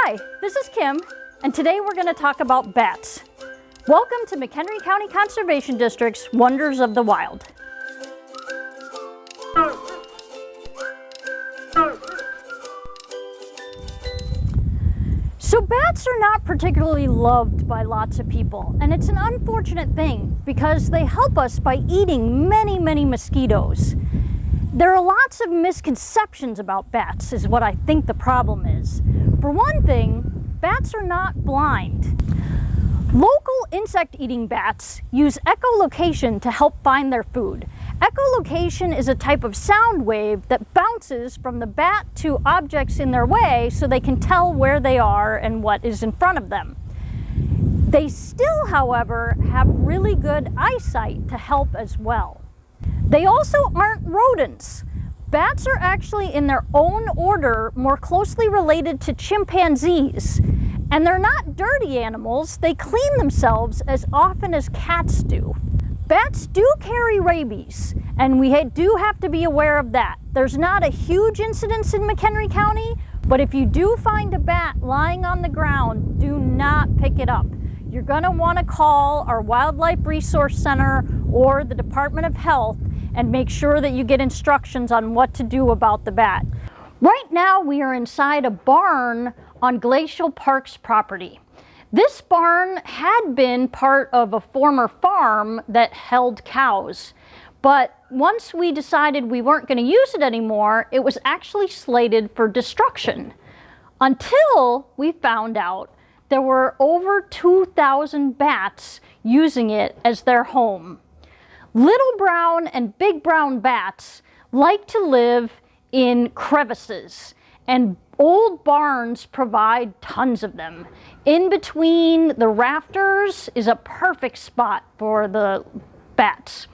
Hi, this is Kim, and today we're going to talk about bats. Welcome to McHenry County Conservation District's Wonders of the Wild. So bats are not particularly loved by lots of people, and it's an unfortunate thing because they help us by eating many mosquitoes. There are lots of misconceptions about bats is what I think the problem is. For one thing, bats are not blind. Local insect-eating bats use echolocation to help find their food. Echolocation is a type of sound wave that bounces from the bat to objects in their way so they can tell where they are and what is in front of them. They still, however, have really good eyesight to help as well. They also aren't rodents. Bats are actually in their own order more closely related to chimpanzees. And they're not dirty animals, they clean themselves as often as cats do. Bats do carry rabies, and we do have to be aware of that. There's not a huge incidence in McHenry County, but if you do find a bat lying on the ground, do not pick it up. You're gonna wanna call our Wildlife Resource Center or the Department of Health and make sure that you get instructions on what to do about the bat. Right now we are inside a barn on Glacial Park's property. This barn had been part of a former farm that held cows, but once we decided we weren't going to use it anymore, it was actually slated for destruction. Until we found out there were over 2,000 bats using it as their home. Little brown and big brown bats like to live in crevices, and old barns provide tons of them. In between the rafters is a perfect spot for the bats.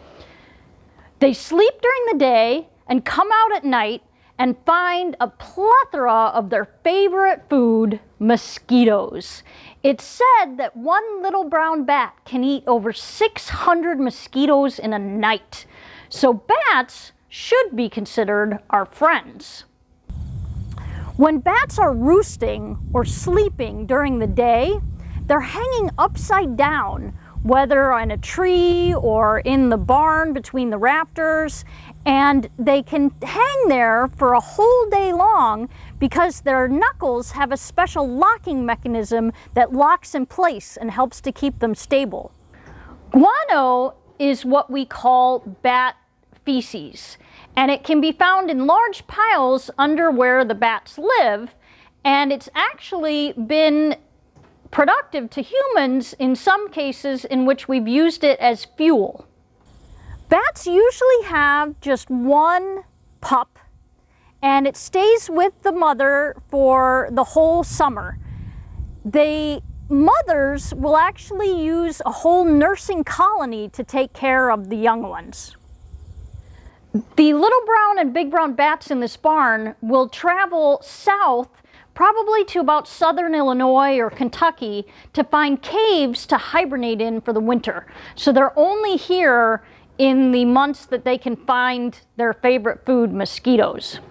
They sleep during the day and come out at night and find a plethora of their favorite food, mosquitoes. It's said that one little brown bat can eat over 600 mosquitoes in a night. So bats should be considered our friends. When bats are roosting or sleeping during the day, they're hanging upside down, whether on a tree or in the barn between the rafters, and they can hang there for a whole day long because their knuckles have a special locking mechanism that locks in place and helps to keep them stable. Guano is what we call bat feces, and it can be found in large piles under where the bats live, and it's actually been productive to humans in some cases in which we've used it as fuel. Bats usually have just one pup, and it stays with the mother for the whole summer. The mothers will actually use a whole nursing colony to take care of the young ones. The little brown and big brown bats in this barn will travel south probably to about southern Illinois or Kentucky to find caves to hibernate in for the winter. So they're only here in the months that they can find their favorite food, mosquitoes.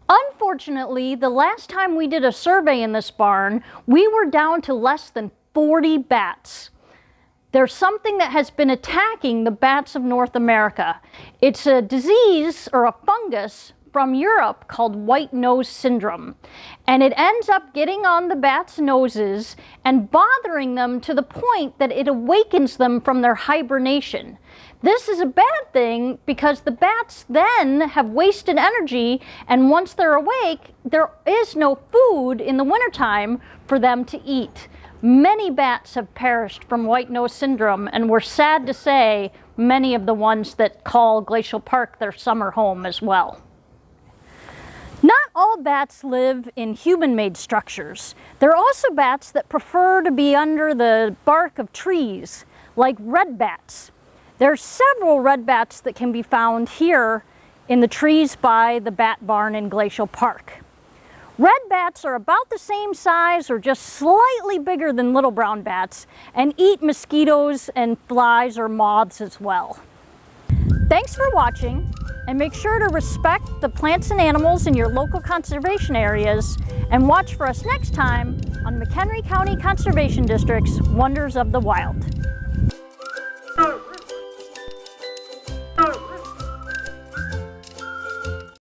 Unfortunately, the last time we did a survey in this barn, we were down to less than 40 bats. There's something that has been attacking the bats of North America. It's a disease or a fungus from Europe called white nose syndrome. And it ends up getting on the bats' noses and bothering them to the point that it awakens them from their hibernation. This is a bad thing because the bats then have wasted energy, and once they're awake, there is no food in the wintertime for them to eat. Many bats have perished from white nose syndrome, and we're sad to say many of the ones that call Glacial Park their summer home as well. Not all bats live in human-made structures. There are also bats that prefer to be under the bark of trees, like red bats. There are several red bats that can be found here in the trees by the bat barn in Glacial Park. Red bats are about the same size or just slightly bigger than little brown bats and eat mosquitoes and flies or moths as well. Thanks for watching, and make sure to respect the plants and animals in your local conservation areas, and watch for us next time on McHenry County Conservation District's Wonders of the Wild.